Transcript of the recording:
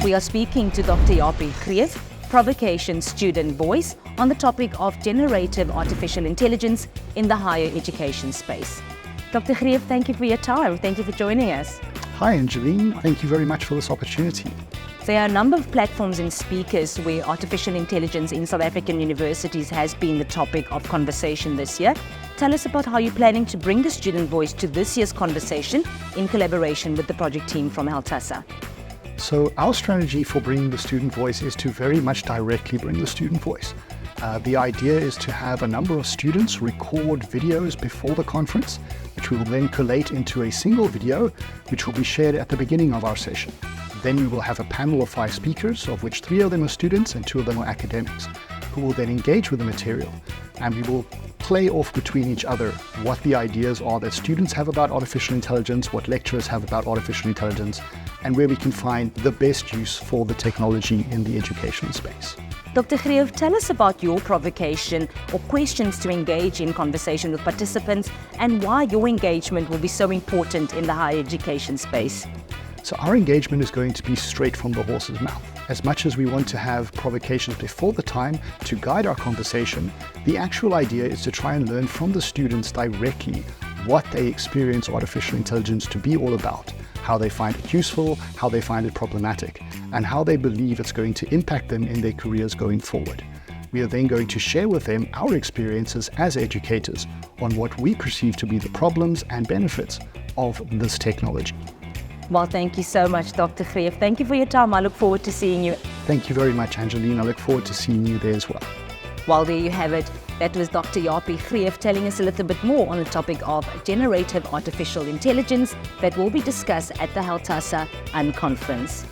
We are speaking to Dr Japie Greeff, Provocation Student Voice, on the topic of generative artificial intelligence in the higher education space. Dr Greeff, thank you for your time. Thank you for joining us. Hi Angeline, thank you very much for this opportunity. There are a number of platforms and speakers where artificial intelligence in South African universities has been the topic of conversation this year. Tell us about how you're planning to bring the student voice to this year's conversation in collaboration with the project team from HELTASA. So our strategy for bringing the student voice is to very much directly bring the student voice. The idea is to have a number of students record videos before the conference, which we will then collate into a single video, which will be shared at the beginning of our session. Then we will have a panel of 5 speakers, of which 3 of them are students and 2 of them are academics, who will then engage with the material, and we will play off between each other what the ideas are that students have about artificial intelligence, what lecturers have about artificial intelligence, and where we can find the best use for the technology in the educational space. Dr Greeff, tell us about your provocation or questions to engage in conversation with participants and why your engagement will be so important in the higher education space. So our engagement is going to be straight from the horse's mouth. As much as we want to have provocations before the time to guide our conversation, the actual idea is to try and learn from the students directly what they experience artificial intelligence to be all about, how they find it useful, how they find it problematic, and how they believe it's going to impact them in their careers going forward. We are then going to share with them our experiences as educators on what we perceive to be the problems and benefits of this technology. Well, thank you so much, Dr Greeff. Thank you for your time. I look forward to seeing you. Thank you very much, Angeline. I look forward to seeing you there as well. Well, there you have it. That was Dr Japie Greeff telling us a little bit more on the topic of generative artificial intelligence that will be discussed at the HELTASA Conference.